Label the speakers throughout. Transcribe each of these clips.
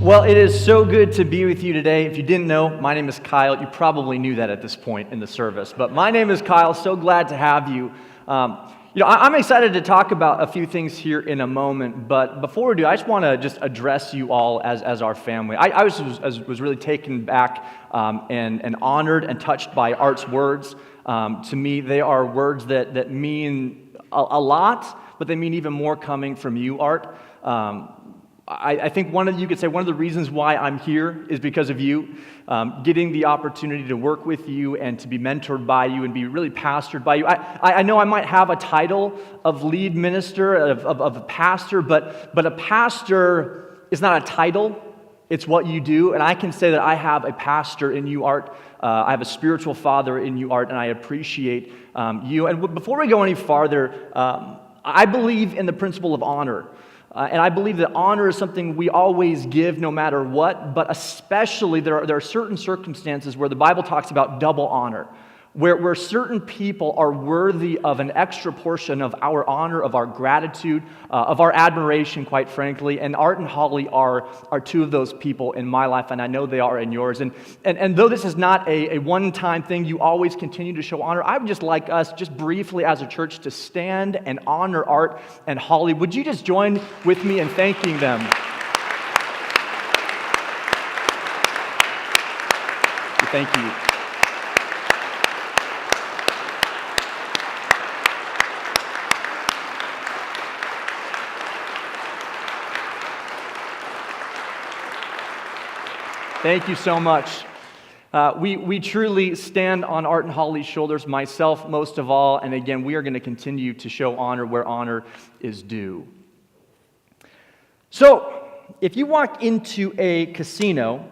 Speaker 1: Well, it is so good to be with you today. If you didn't know, my name is Kyle. You probably knew that at this point in the service. But my name is Kyle. So glad to have you. I'm excited to talk about a few things here in a moment. But before we do, I just want to just address you all as our family. I was really taken back and honored and touched by Art's words. To me, they are words that mean a lot, but they mean even more coming from you, Art. I think you could say one of the reasons why I'm here is because of you. Getting the opportunity to work with you and to be mentored by you and be really pastored by you. I know I might have a title of lead minister, of a pastor, but a pastor is not a title. It's what you do. And I can say that I have a pastor in you, Art. I have a spiritual father in you, Art, and I appreciate you. And before we go any farther, I believe in the principle of honor. And I believe that honor is something we always give no matter what, but especially there are certain circumstances where the Bible talks about double honor, where certain people are worthy of an extra portion of our honor, of our gratitude, of our admiration, quite frankly. And Art and Holly are two of those people in my life, and I know they are in yours. And though this is not a one-time thing, you always continue to show honor. I would just like us, just briefly as a church, to stand and honor Art and Holly. Would you just join with me in thanking them? Thank you. Thank you so much. We truly stand on Art and Holly's shoulders, myself most of all, and again, we are going to continue to show honor where honor is due. So, if you walk into a casino,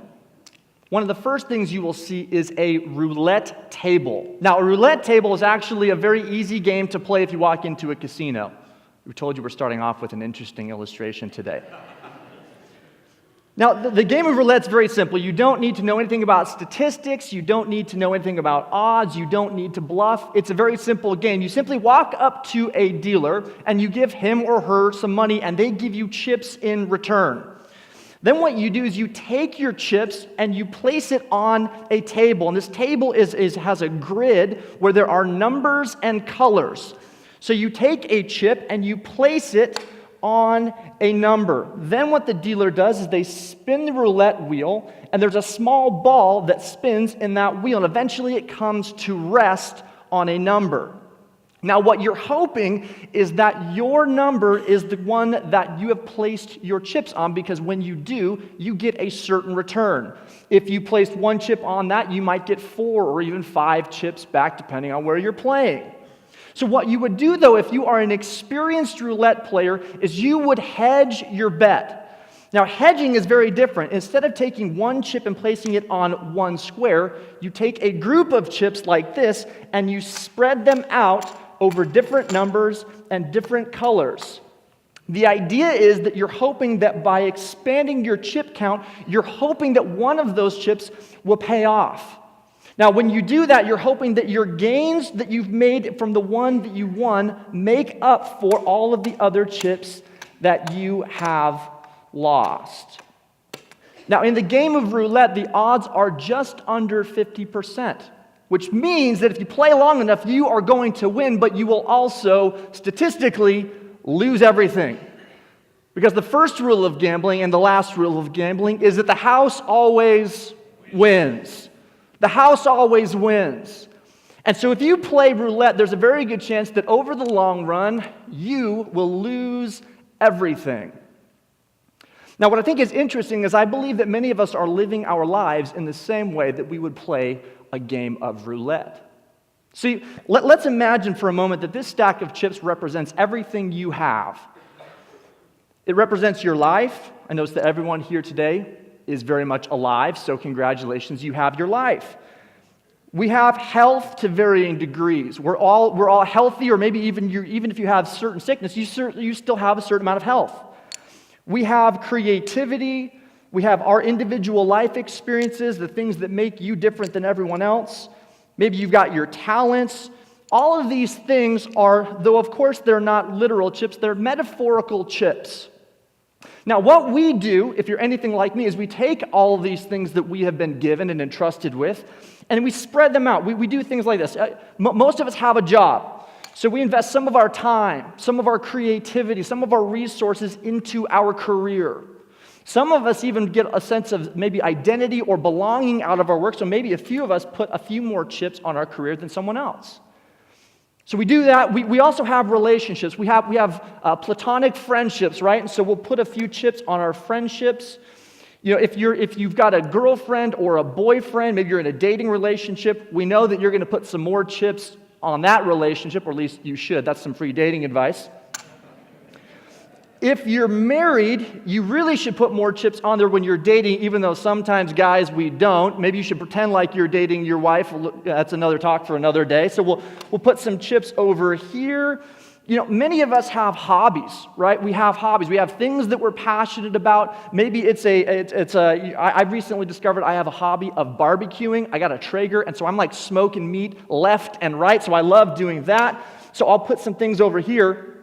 Speaker 1: one of the first things you will see is a roulette table. Now, a roulette table is actually a very easy game to play if you walk into a casino. We told you we're starting off with an interesting illustration today. Now, the game of roulette is very simple. You don't need to know anything about statistics. You don't need to know anything about odds. You don't need to bluff. It's a very simple game. You simply walk up to a dealer, and you give him or her some money, and they give you chips in return. Then what you do is you take your chips, and you place it on a table. And this table has a grid where there are numbers and colors. So you take a chip, and you place it on a number. Then what the dealer does is they spin the roulette wheel, and there's a small ball that spins in that wheel, and eventually it comes to rest on a number. Now what you're hoping is that your number is the one that you have placed your chips on, because when you do, you get a certain return. If you placed one chip on that, you might get 4 or even 5 chips back, depending on where you're playing. So what you would do, though, if you are an experienced roulette player, is you would hedge your bet. Now, hedging is very different. Instead of taking one chip and placing it on one square, you take a group of chips like this, and you spread them out over different numbers and different colors. The idea is that you're hoping that by expanding your chip count, you're hoping that one of those chips will pay off. Now, when you do that, you're hoping that your gains that you've made from the one that you won make up for all of the other chips that you have lost. Now, in the game of roulette, the odds are just under 50%, which means that if you play long enough, you are going to win, but you will also, statistically, lose everything. Because the first rule of gambling and the last rule of gambling is that the house always wins. The house always wins. And so if you play roulette, there's a very good chance that over the long run, you will lose everything. Now, what I think is interesting is I believe that many of us are living our lives in the same way that we would play a game of roulette. See, let's imagine for a moment that this stack of chips represents everything you have. It represents your life. I notice that everyone here today is very much alive, so congratulations, you have your life. We have health to varying degrees. We're all healthy, or maybe even if you have certain sickness, you still have a certain amount of health. We have creativity. We have our individual life experiences, the things that make you different than everyone else. Maybe you've got your talents. All of these things are, though of course they're not literal chips, they're metaphorical chips. Now, what we do, if you're anything like me, is we take all of these things that we have been given and entrusted with, and we spread them out. We do things like this. Most of us have a job, so we invest some of our time, some of our creativity, some of our resources into our career. Some of us even get a sense of maybe identity or belonging out of our work, so maybe a few of us put a few more chips on our career than someone else. So we do that. We also have relationships. We have platonic friendships, right? And so we'll put a few chips on our friendships. You know, if you've got a girlfriend or a boyfriend, maybe you're in a dating relationship, we know that you're going to put some more chips on that relationship, or at least you should. That's some free dating advice. If you're married, you really should put more chips on there when you're dating, even though sometimes, guys, we don't. Maybe you should pretend like you're dating your wife. That's another talk for another day. So we'll put some chips over here. You know, many of us have hobbies, right? We have hobbies. We have things that we're passionate about. Maybe I've recently discovered I have a hobby of barbecuing. I got a Traeger, and so I'm like smoking meat left and right, so I love doing that. So I'll put some things over here.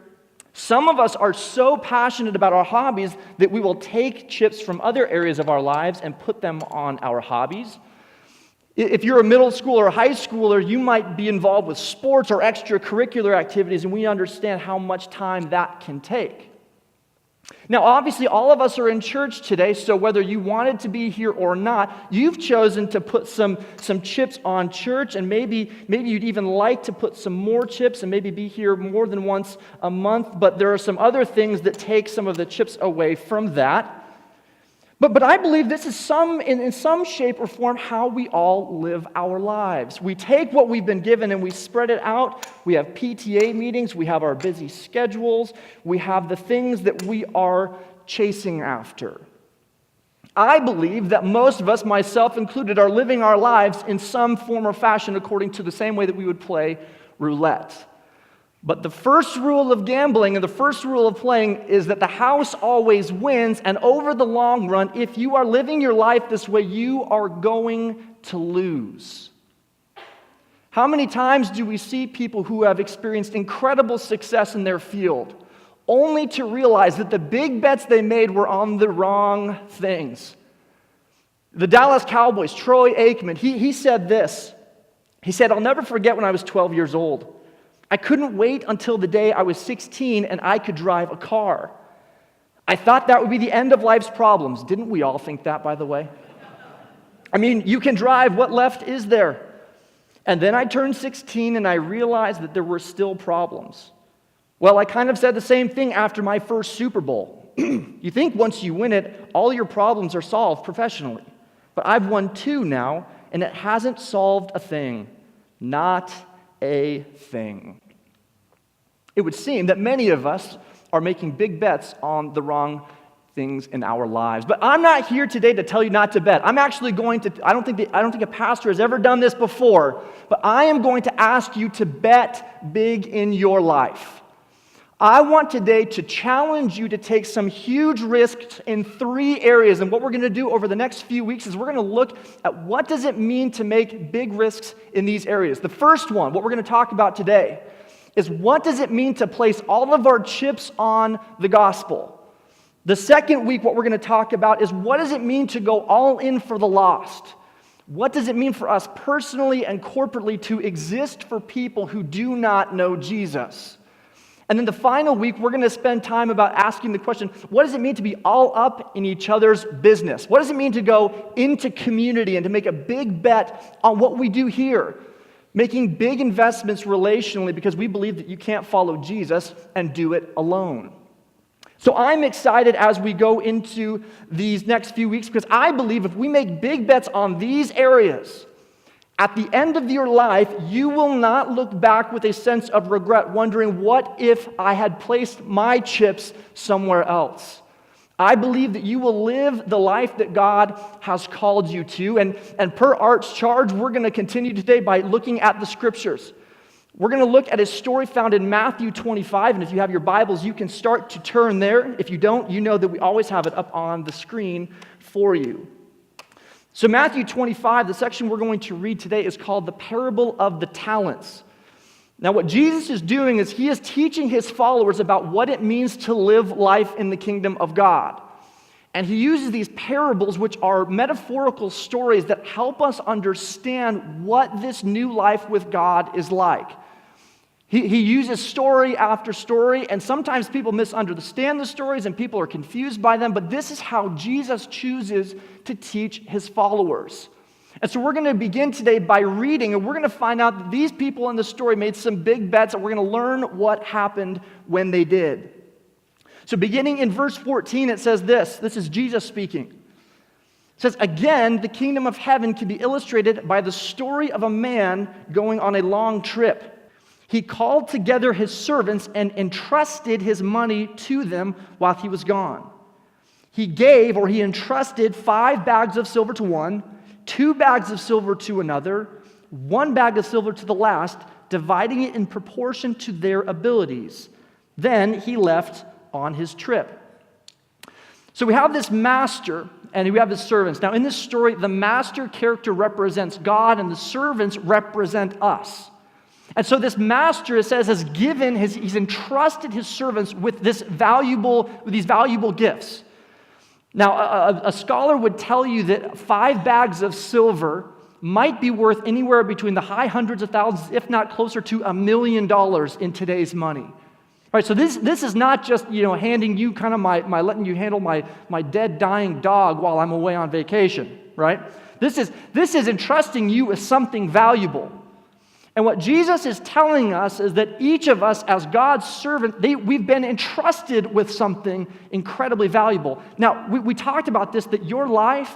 Speaker 1: Some of us are so passionate about our hobbies that we will take chips from other areas of our lives and put them on our hobbies. If you're a middle schooler or a high schooler, you might be involved with sports or extracurricular activities, and we understand how much time that can take. Now, obviously, all of us are in church today, so whether you wanted to be here or not, you've chosen to put some chips on church, and maybe you'd even like to put some more chips and maybe be here more than once a month, but there are some other things that take some of the chips away from that. But I believe this is in some shape or form how we all live our lives. We take what we've been given and we spread it out. We have PTA meetings, we have our busy schedules, we have the things that we are chasing after. I believe that most of us, myself included, are living our lives in some form or fashion according to the same way that we would play roulette. But the first rule of gambling and the first rule of playing is that the house always wins, and over the long run, if you are living your life this way, you are going to lose. How many times do we see people who have experienced incredible success in their field, only to realize that the big bets they made were on the wrong things? The Dallas Cowboys, Troy Aikman, he said this. He said, "I'll never forget when I was 12 years old. I couldn't wait until the day I was 16 and I could drive a car. I thought that would be the end of life's problems." Didn't we all think that, by the way? I mean, you can drive. What left is there? And then I turned 16 and I realized that there were still problems. Well, I kind of said the same thing after my first Super Bowl. You think once you win it, all your problems are solved professionally. But I've won 2 now, and it hasn't solved a thing. Not a thing. It would seem that many of us are making big bets on the wrong things in our lives. But I'm not here today to tell you not to bet. I'm actually going to, I don't think a pastor has ever done this before, but I am going to ask you to bet big in your life. I want today to challenge you to take some huge risks in 3 areas. And what we're going to do over the next few weeks is we're going to look at what does it mean to make big risks in these areas. The first one, what we're going to talk about today, is what does it mean to place all of our chips on the gospel. The second week, what we're going to talk about is what does it mean to go all in for the lost. What does it mean for us personally and corporately to exist for people who do not know Jesus? And then the final week, we're going to spend time about asking the question, what does it mean to be all up in each other's business? What does it mean to go into community and to make a big bet on what we do here? Making big investments relationally because we believe that you can't follow Jesus and do it alone. So I'm excited as we go into these next few weeks because I believe if we make big bets on these areas, at the end of your life, you will not look back with a sense of regret, wondering, what if I had placed my chips somewhere else? I believe that you will live the life that God has called you to. And per Art's charge, we're going to continue today by looking at the Scriptures. We're going to look at a story found in Matthew 25. And if you have your Bibles, you can start to turn there. If you don't, you know that we always have it up on the screen for you. So Matthew 25, the section we're going to read today is called the Parable of the Talents. Now, what Jesus is doing is he is teaching his followers about what it means to live life in the kingdom of God. And he uses these parables, which are metaphorical stories that help us understand what this new life with God is like. He uses story after story, and sometimes people misunderstand the stories and people are confused by them, but this is how Jesus chooses to teach his followers. And so we're going to begin today by reading, and we're going to find out that these people in the story made some big bets, and we're going to learn what happened when they did. So beginning in verse 14, it says this. This is Jesus speaking. It says, "Again, the kingdom of heaven can be illustrated by the story of a man going on a long trip. He called together his servants and entrusted his money to them while he was gone. He entrusted 5 bags of silver to one, 2 bags of silver to another, 1 bag of silver to the last, dividing it in proportion to their abilities. Then he left on his trip." So we have this master and we have his servants. Now in this story, the master character represents God and the servants represent us. And so this master, it says, he's entrusted his servants with these valuable gifts. Now, a scholar would tell you that 5 bags of silver might be worth anywhere between the high hundreds of thousands, if not closer to $1 million in today's money. Right, so this is not just, handing you kind of letting you handle my dead, dying dog while I'm away on vacation, right? This is entrusting you with something valuable. And what Jesus is telling us is that each of us as God's servant, we've been entrusted with something incredibly valuable. Now, we talked about this, that your life,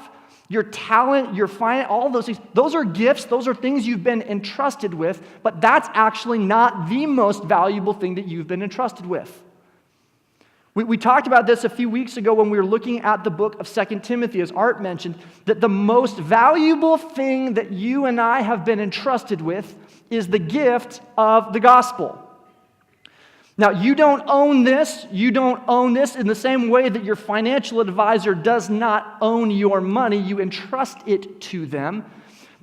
Speaker 1: your talent, your finance, all those things, those are gifts, those are things you've been entrusted with, but that's actually not the most valuable thing that you've been entrusted with. We talked about this a few weeks ago when we were looking at the book of 2 Timothy, as Art mentioned, that the most valuable thing that you and I have been entrusted with is the gift of the gospel. Now, you don't own this. You don't own this in the same way that your financial advisor does not own your money. You entrust it to them.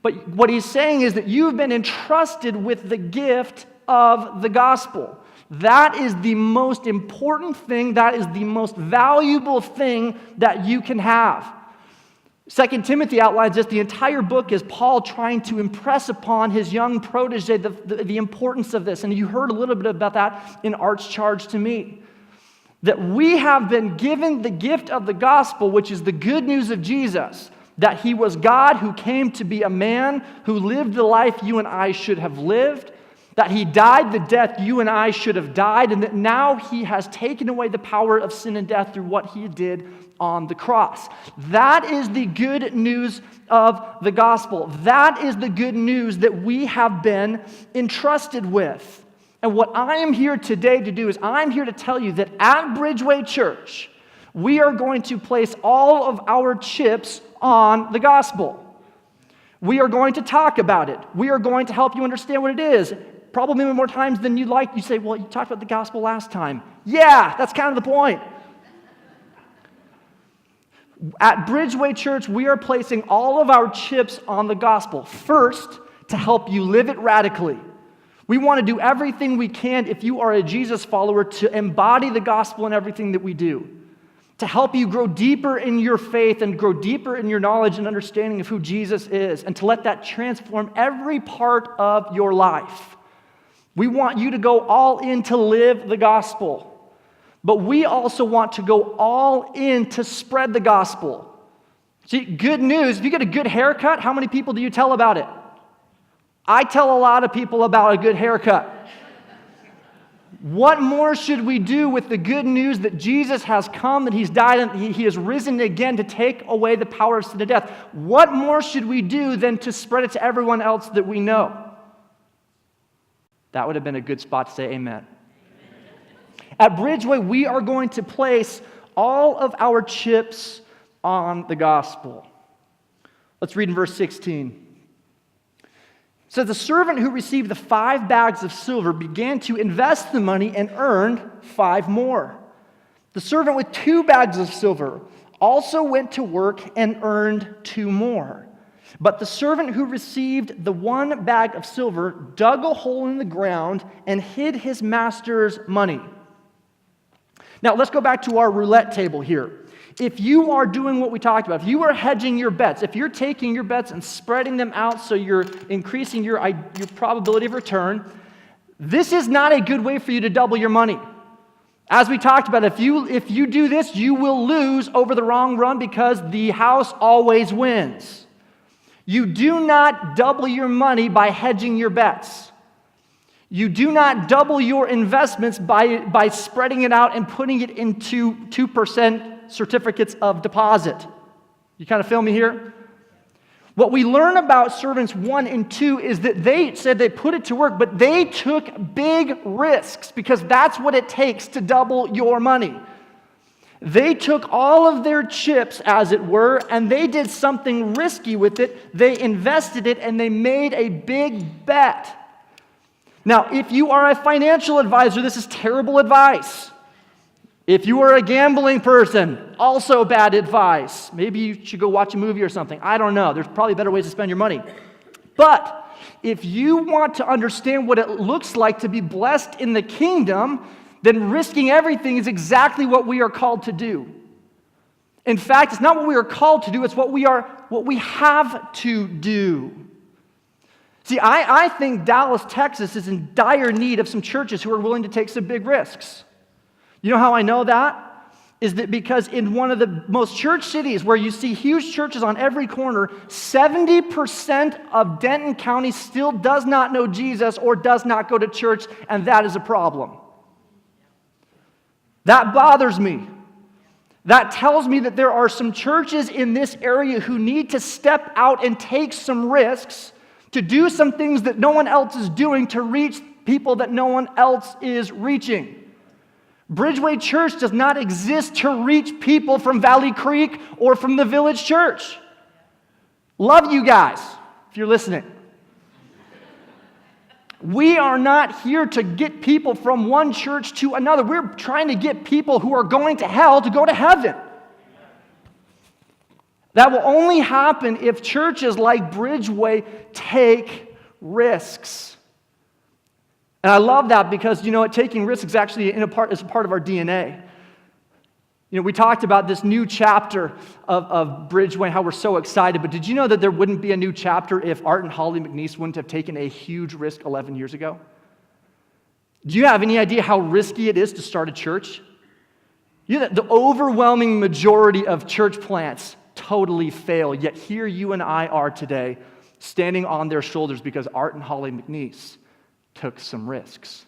Speaker 1: But what he's saying is that you've been entrusted with the gift of the gospel. That is the most important thing. That is the most valuable thing that you can have. 2 Timothy outlines this. The entire book is Paul trying to impress upon his young protege the importance of this. And you heard a little bit about that in Art's charge to me. That we have been given the gift of the gospel, which is the good news of Jesus. That he was God who came to be a man who lived the life you and I should have lived. That he died the death you and I should have died. And that now he has taken away the power of sin and death through what he did on the cross. That is the good news of the gospel. That is the good news that we have been entrusted with. And what I am here today to do is I'm here to tell you that at BridgeWay Church, we are going to place all of our chips on the gospel. We are going to talk about it. We are going to help you understand what it is. Probably more times than you'd like. You say, well, you talked about the gospel last time. Yeah, that's kind of the point. At BridgeWay Church, we are placing all of our chips on the gospel. First, to help you live it radically. We want to do everything we can, if you are a Jesus follower, to embody the gospel in everything that we do. To help you grow deeper in your faith and grow deeper in your knowledge and understanding of who Jesus is, and to let that transform every part of your life. We want you to go all in to live the gospel. But we also want to go all in to spread the gospel. See, good news, if you get a good haircut, how many people do you tell about it? I tell a lot of people about a good haircut. What more should we do with the good news that Jesus has come, that he's died, and he has risen again to take away the power of sin and death? What more should we do than to spread it to everyone else that we know? That would have been a good spot to say amen. At BridgeWay, we are going to place all of our chips on the gospel. Let's read in verse 16. It says, the servant who received the 5 bags of silver began to invest the money and earned 5 more. The servant with 2 bags of silver also went to work and earned 2 more. But the servant who received the 1 bag of silver dug a hole in the ground and hid his master's money. Now, let's go back to our roulette table here. If you are doing what we talked about, if you are hedging your bets, if you're taking your bets and spreading them out so you're increasing your probability of return, this is not a good way for you to double your money. As we talked about, if you do this, you will lose over the long run because the house always wins. You do not double your money by hedging your bets. You do not double your investments by spreading it out and putting it into 2% certificates of deposit. You kind of feel me here? What we learn about servants 1 and 2 is that they said they put it to work, but they took big risks because that's what it takes to double your money. They took all of their chips, as it were, and they did something risky with it. They invested it and they made a big bet. Now, if you are a financial advisor, this is terrible advice. If you are a gambling person, also bad advice. Maybe you should go watch a movie or something. I don't know. There's probably better ways to spend your money. But if you want to understand what it looks like to be blessed in the kingdom, then risking everything is exactly what we are called to do. In fact, it's not what we are called to do, it's what we have to do. See, I think Dallas, Texas is in dire need of some churches who are willing to take some big risks. You know how I know that? Is that because in one of the most church cities where you see huge churches on every corner, 70% of Denton County still does not know Jesus or does not go to church, and that is a problem. That bothers me. That tells me that there are some churches in this area who need to step out and take some risks to do some things that no one else is doing to reach people that no one else is reaching. BridgeWay Church does not exist to reach people from Valley Creek or from the Village Church. Love you guys, if you're listening. We are not here to get people from one church to another. We're trying to get people who are going to hell to go to heaven. That will only happen if churches like BridgeWay take risks. And I love that because, taking risks is actually is a part of our DNA. We talked about this new chapter of BridgeWay and how we're so excited, but did you know that there wouldn't be a new chapter if Art and Holly McNeese wouldn't have taken a huge risk 11 years ago? Do you have any idea how risky it is to start a church? The overwhelming majority of church plants totally fail, yet here you and I are today standing on their shoulders because Art and Holly McNeese took some risks.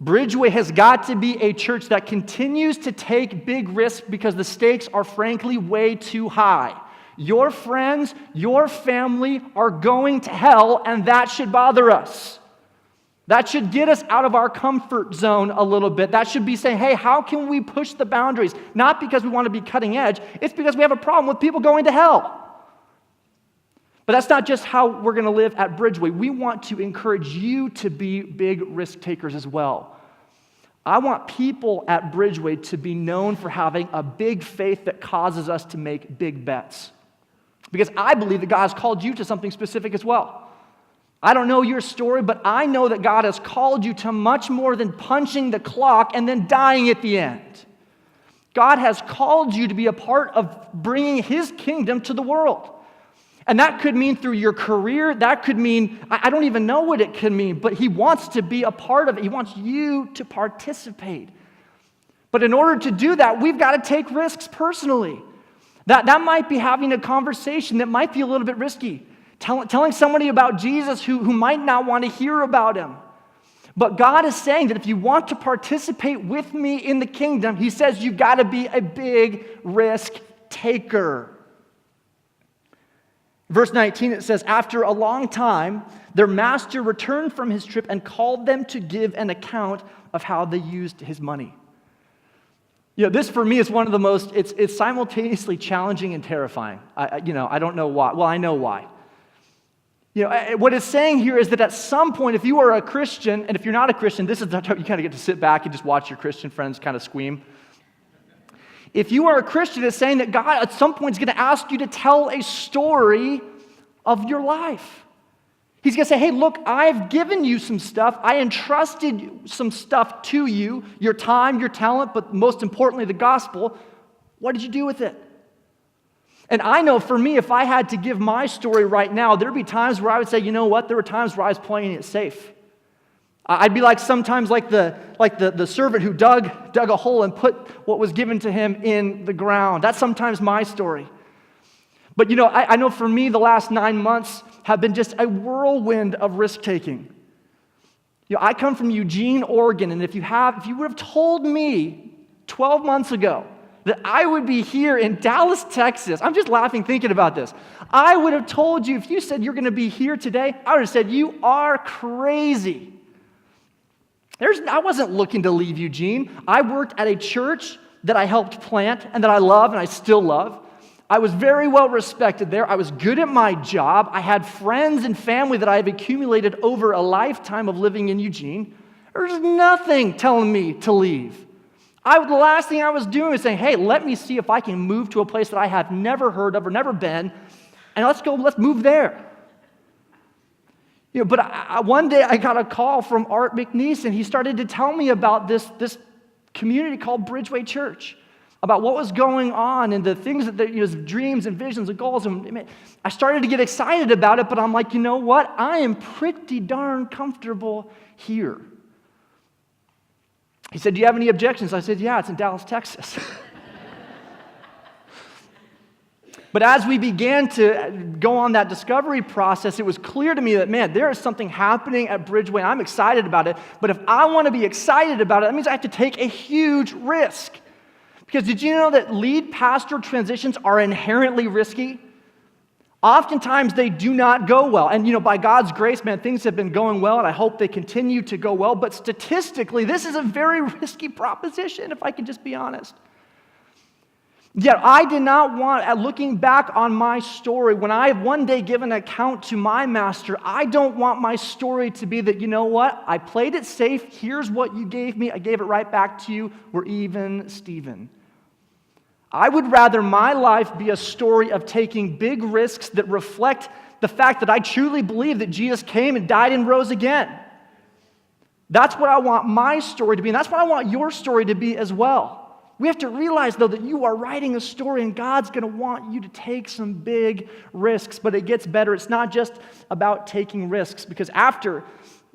Speaker 1: BridgeWay has got to be a church that continues to take big risks because the stakes are frankly way too high. Your friends, your family are going to hell, and that should bother us. That should get us out of our comfort zone a little bit. That should be saying, hey, how can we push the boundaries? Not because we want to be cutting edge, it's because we have a problem with people going to hell. But that's not just how we're going to live at BridgeWay. We want to encourage you to be big risk takers as well. I want people at BridgeWay to be known for having a big faith that causes us to make big bets. Because I believe that God has called you to something specific as well. I don't know your story, but I know that God has called you to much more than punching the clock and then dying at the end. God has called you to be a part of bringing His kingdom to the world. And that could mean through your career. That could mean, I don't even know what it could mean, but He wants to be a part of it. He wants you to participate. But in order to do that, we've got to take risks personally. That might be having a conversation that might be a little bit risky. Telling somebody about Jesus who might not want to hear about Him. But God is saying that if you want to participate with me in the kingdom, He says you've got to be a big risk taker. Verse 19, it says, after a long time, their master returned from his trip and called them to give an account of how they used his money. This for me is one of the most, it's simultaneously challenging and terrifying. I don't know why. Well, I know why. What it's saying here is that at some point, if you are a Christian, and if you're not a Christian, this is the time you kind of get to sit back and just watch your Christian friends kind of squeam. If you are a Christian, it's saying that God at some point is going to ask you to tell a story of your life. He's going to say, hey, look, I've given you some stuff. I entrusted some stuff to you, your time, your talent, but most importantly, the gospel. What did you do with it? And I know for me, if I had to give my story right now, there'd be times where I would say, you know what? There were times where I was playing it safe. I'd be like sometimes like the servant who dug a hole and put what was given to him in the ground. That's sometimes my story. But I know for me, the last 9 months have been just a whirlwind of risk-taking. I come from Eugene, Oregon, and if you would have told me 12 months ago that I would be here in Dallas, Texas, I'm just laughing thinking about this. I would have told you, if you said you're going to be here today, I would have said, you are crazy. I wasn't looking to leave Eugene. I worked at a church that I helped plant and that I love and I still love. I was very well respected there. I was good at my job. I had friends and family that I have accumulated over a lifetime of living in Eugene. There's nothing telling me to leave. The last thing I was doing was saying, hey, let me see if I can move to a place that I have never heard of or never been, and let's move there. But one day I got a call from Art McNeese, and he started to tell me about this community called BridgeWay Church, about what was going on and the things that dreams and visions and goals. And I started to get excited about it, but I'm like, you know what? I am pretty darn comfortable here. He said, do you have any objections? I said, yeah, it's in Dallas, Texas. But as we began to go on that discovery process, it was clear to me that, man, there is something happening at BridgeWay. I'm excited about it. But if I want to be excited about it, that means I have to take a huge risk. Because did you know that lead pastor transitions are inherently risky? Oftentimes, they do not go well. And, by God's grace, man, things have been going well, and I hope they continue to go well. But statistically, this is a very risky proposition, if I can just be honest. Yet I did not want, looking back on my story, when I one day give an account to my master, I don't want my story to be that, you know what, I played it safe, here's what you gave me, I gave it right back to you, we're even, Stephen. I would rather my life be a story of taking big risks that reflect the fact that I truly believe that Jesus came and died and rose again. That's what I want my story to be, and that's what I want your story to be as well. We have to realize, though, that you are writing a story and God's going to want you to take some big risks, but it gets better. It's not just about taking risks, because after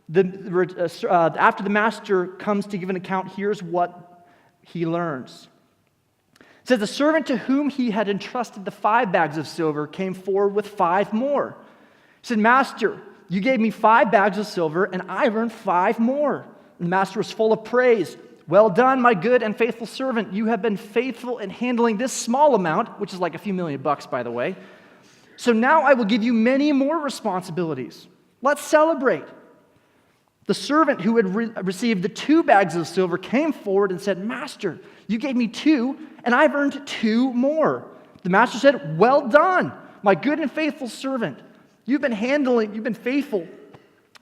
Speaker 1: the master comes to give an account, here's what he learns. It says, the servant to whom he had entrusted the 5 bags of silver came forward with 5 more. He said, Master, you gave me 5 bags of silver, and I earned 5 more. And the master was full of praise. Well done, my good and faithful servant. You have been faithful in handling this small amount, which is like a few $1 million, by the way. So now I will give you many more responsibilities. Let's celebrate. The servant who had received the 2 bags of silver came forward and said, Master, you gave me 2, and I've earned 2 more. The master said, well done, my good and faithful servant. You've been faithful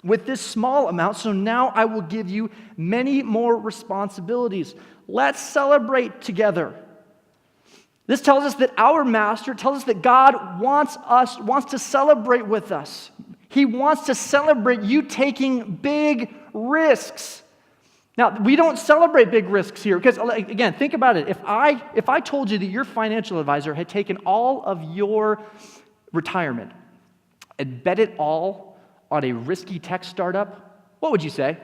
Speaker 1: with this small amount, so now I will give you many more responsibilities. Let's celebrate together. This tells us that our master, tells us that God wants to celebrate with us. He wants to celebrate you taking big risks. Now, we don't celebrate big risks here, because, again, think about it. If I told you that your financial advisor had taken all of your retirement and bet it all on a risky tech startup, what would you say?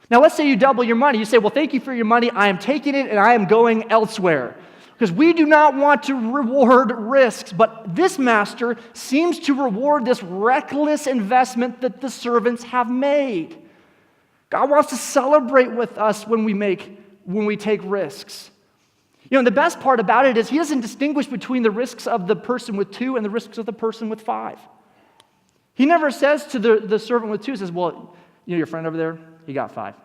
Speaker 1: Now, let's say you double your money. You say, well, thank you for your money. I am taking it and I am going elsewhere. Because we do not want to reward risks, but this master seems to reward this reckless investment that the servants have made. God wants to celebrate with us when we take risks. The best part about it is he doesn't distinguish between the risks of the person with 2 and the risks of the person with 5. He never says to the servant with 2, says, well, your friend over there, he got 5.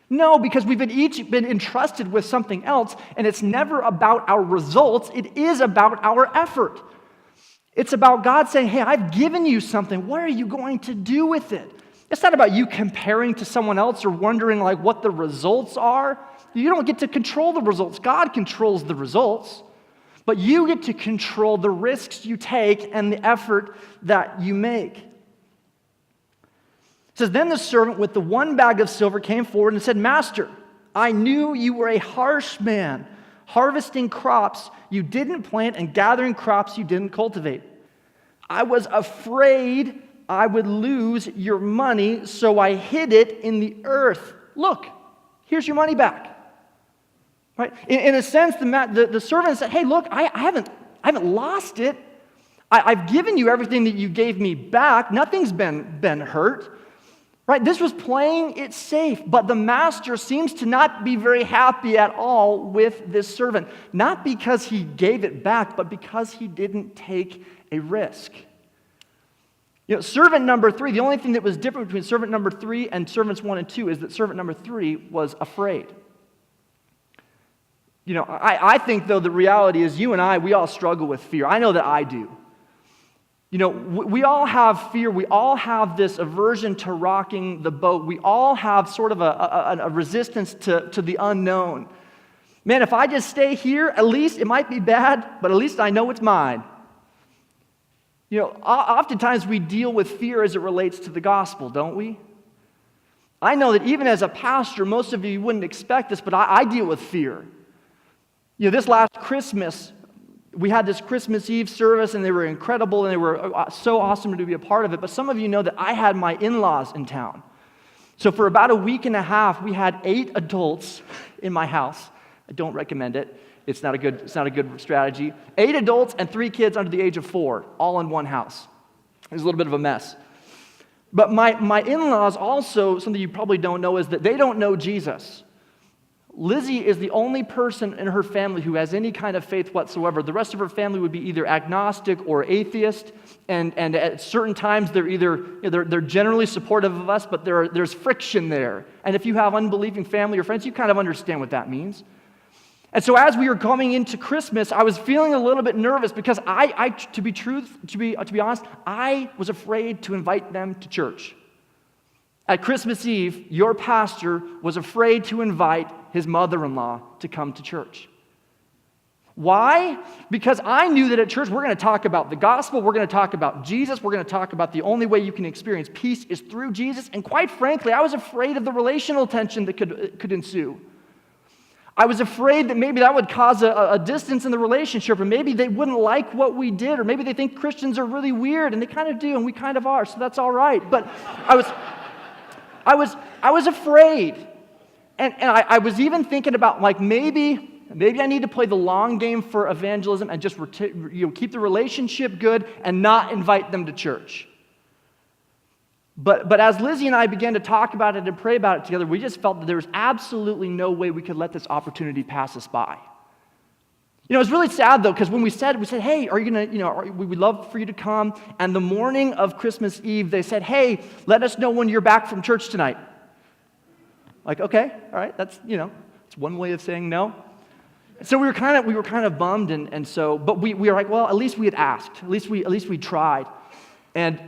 Speaker 1: No, because we've each been entrusted with something else, and it's never about our results. It is about our effort. It's about God saying, hey, I've given you something. What are you going to do with it? It's not about you comparing to someone else or wondering what the results are. You don't get to control the results. God controls the results. But you get to control the risks you take and the effort that you make. It says, then the servant with the 1 bag of silver came forward and said, Master, I knew you were a harsh man, harvesting crops you didn't plant and gathering crops you didn't cultivate. I was afraid I would lose your money, so I hid it in the earth. Look, here's your money back. Right? In a sense, the servant said, hey, look, I haven't lost it. I've given you everything that you gave me back. Nothing's been hurt. Right? This was playing it safe, but the master seems to not be very happy at all with this servant. Not because he gave it back, but because he didn't take a risk. Servant number 3, the only thing that was different between servant number 3 and servants 1 and 2 is that servant number 3 was afraid. I think, though, the reality is you and I, we all struggle with fear. I know that I do. We all have fear. We all have this aversion to rocking the boat. We all have sort of a resistance to the unknown. Man, if I just stay here, at least it might be bad, but at least I know it's mine. Oftentimes we deal with fear as it relates to the gospel, don't we? I know that even as a pastor, most of you wouldn't expect this, but I deal with fear. This last Christmas, we had this Christmas Eve service, and they were incredible, and they were so awesome to be a part of it. But some of you know that I had my in-laws in town. So for about a week and a half, we had 8 adults in my house. I don't recommend it. It's not a good strategy. 8 adults and 3 kids under the age of 4, all in one house. It was a little bit of a mess. But my in-laws also, something you probably don't know, is that they don't know Jesus. Lizzie is the only person in her family who has any kind of faith whatsoever. The rest of her family would be either agnostic or atheist, and at certain times they're generally supportive of us, but there's friction there. And if you have unbelieving family or friends, you kind of understand what that means. And so as we were coming into Christmas, I was feeling a little bit nervous because to be honest, I was afraid to invite them to church. At Christmas Eve, your pastor was afraid to invite his mother-in-law to come to church. Why? Because I knew that at church we're going to talk about the gospel, we're going to talk about Jesus, we're going to talk about the only way you can experience peace is through Jesus, and quite frankly, I was afraid of the relational tension that could ensue. I was afraid that maybe that would cause a distance in the relationship, or maybe they wouldn't like what we did, or maybe they think Christians are really weird, and they kind of do, and we kind of are, so that's all right. But I was afraid. And I was even thinking about, like, maybe I need to play the long game for evangelism and just keep the relationship good and not invite them to church. But as Lizzie and I began to talk about it and pray about it together, we just felt that there was absolutely no way we could let this opportunity pass us by. It was really sad, though, because when we said, hey, are you going to, we would love for you to come. And the morning of Christmas Eve, they said, hey, let us know when you're back from church tonight. Like, okay, all right, that's, it's one way of saying no. So we were kind of bummed, and so, but we were like, well, at least we had asked. At least we tried. And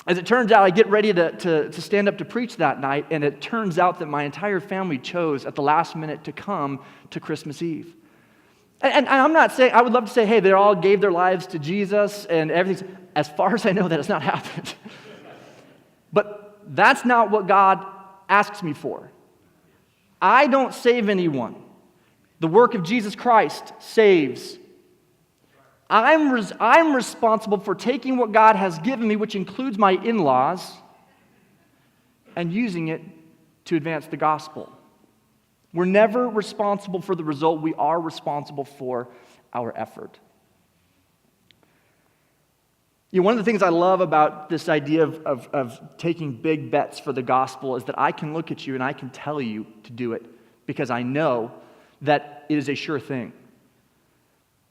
Speaker 1: as it turns out, I get ready to stand up to preach that night, and it turns out that my entire family chose at the last minute to come to Christmas Eve. And I'm not saying, I would love to say, hey, they all gave their lives to Jesus and everything. As far as I know, that has not happened. But that's not what God asks me for. I don't save anyone. The work of Jesus Christ saves. I'm responsible for taking what God has given me, which includes my in-laws, and using it to advance the gospel. We're never responsible for the result. We are responsible for our effort. One of the things I love about this idea of taking big bets for the gospel is that I can look at you and I can tell you to do it because I know that it is a sure thing.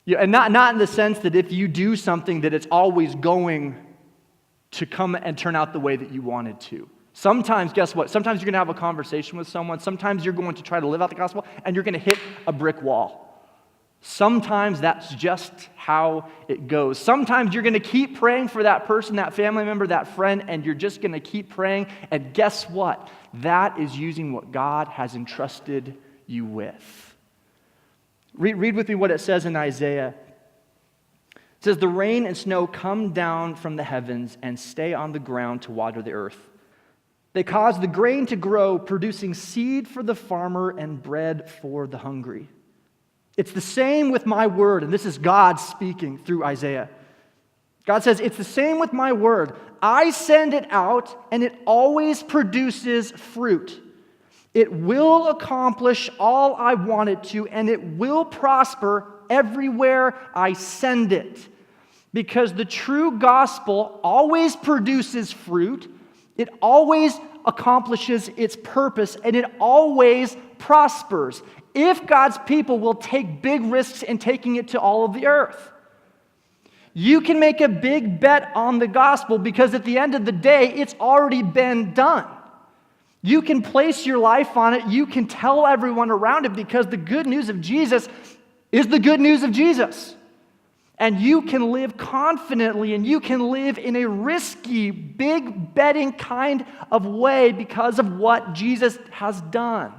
Speaker 1: And not in the sense that if you do something that it's always going to come and turn out the way that you wanted to. Sometimes, guess what? Sometimes you're going to have a conversation with someone. Sometimes you're going to try to live out the gospel, and you're going to hit a brick wall. Sometimes that's just how it goes. Sometimes you're going to keep praying for that person, that family member, that friend, and you're just going to keep praying. And guess what? That is using what God has entrusted you with. Read with me what it says in Isaiah It says, the rain and snow come down from the heavens and stay on the ground to water the earth. They cause the grain to grow, producing seed for the farmer and bread for the hungry. It's the same with my word, and this is God speaking through Isaiah. God says, it's the same with my word. I send it out, and it always produces fruit. It will accomplish all I want it to, and it will prosper everywhere I send it. Because the true gospel always produces fruit, it always accomplishes its purpose, and it always prospers if God's people will take big risks in taking it to all of the earth. You can make a big bet on the gospel because at the end of the day, it's already been done. You can place your life on it. You can tell everyone around it because the good news of Jesus is the good news of Jesus. And you can live confidently and you can live in a risky, big betting kind of way because of what Jesus has done.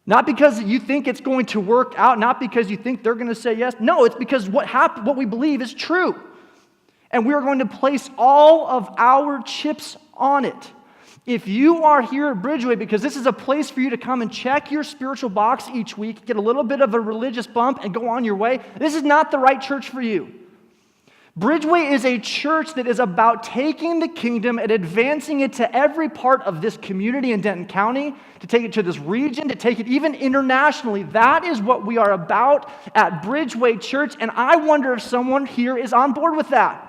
Speaker 1: Not because you think it's going to work out, not because you think they're going to say yes. No, it's because what we believe is true. And we're going to place all of our chips on it. If you are here at BridgeWay because this is a place for you to come and check your spiritual box each week, get a little bit of a religious bump, and go on your way, this is not the right church for you. BridgeWay is a church that is about taking the kingdom and advancing it to every part of this community in Denton County, to take it to this region, to take it even internationally. That is what we are about at BridgeWay Church, and I wonder if someone here is on board with that.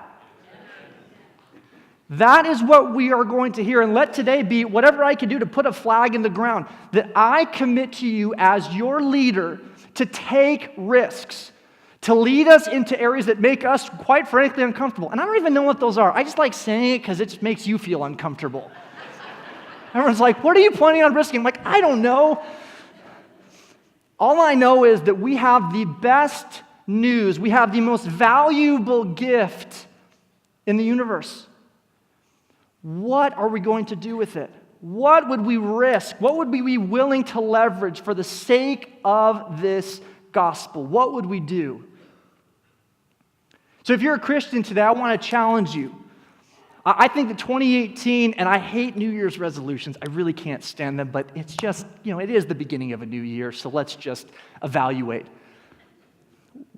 Speaker 1: That is what we are going to hear, and let today be whatever I can do to put a flag in the ground, that I commit to you as your leader to take risks, to lead us into areas that make us, quite frankly, uncomfortable. And I don't even know what those are. I just like saying it because it just makes you feel uncomfortable. Everyone's like, what are you planning on risking? I'm like, I don't know. All I know is that we have the best news. We have the most valuable gift in the universe. What are we going to do with it? What would we risk? What would we be willing to leverage for the sake of this gospel? What would we do? So if you're a Christian today, I want to challenge you. I think that 2018, and I hate New Year's resolutions. I really can't stand them, but it's just, it is the beginning of a new year, so let's just evaluate.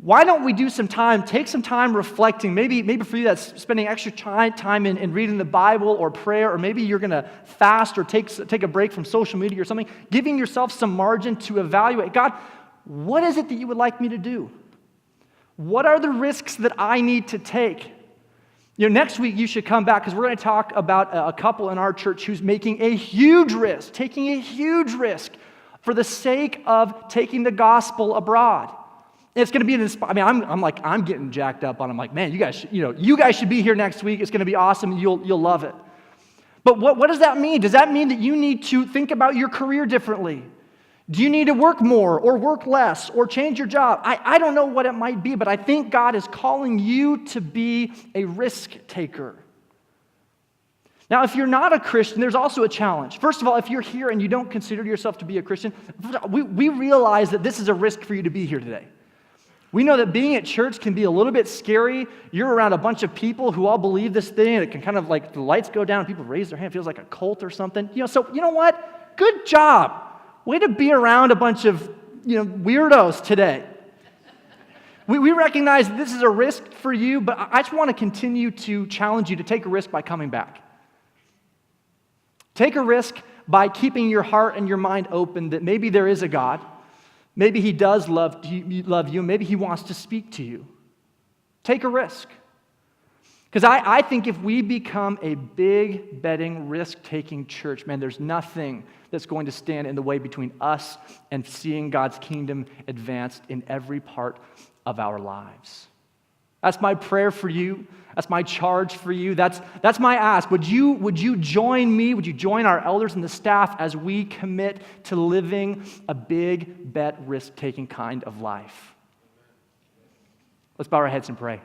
Speaker 1: Why don't we do some time, take some time reflecting, maybe for you that's spending extra time in reading the Bible or prayer, or maybe you're going to fast or take a break from social media or something, giving yourself some margin to evaluate. God, what is it that you would like me to do? What are the risks that I need to take? Next week you should come back because we're going to talk about a couple in our church who's making a huge risk, taking a huge risk for the sake of taking the gospel abroad. It's going to be I'm getting jacked up on it. I'm like, man, you guys should be here next week. It's going to be awesome. You'll love it. But what does that mean? Does that mean that you need to think about your career differently? Do you need to work more or work less or change your job? I don't know what it might be, but I think God is calling you to be a risk taker. Now, if you're not a Christian, there's also a challenge. First of all, if you're here and you don't consider yourself to be a Christian, we realize that this is a risk for you to be here today. We know that being at church can be a little bit scary. You're around a bunch of people who all believe this thing, and it can kind of like the lights go down and people raise their hand. It feels like a cult or something. So you know what? Good job. Way to be around a bunch of weirdos today. We recognize that this is a risk for you, but I just want to continue to challenge you to take a risk by coming back. Take a risk by keeping your heart and your mind open that maybe there is a God. Maybe he does love you. Maybe he wants to speak to you. Take a risk. Because I think if we become a big betting, risk-taking church, man, there's nothing that's going to stand in the way between us and seeing God's kingdom advanced in every part of our lives. That's my prayer for you. That's my charge for you. That's my ask. Would you join me? Would you join our elders and the staff as we commit to living a big bet, risk-taking kind of life? Let's bow our heads and pray.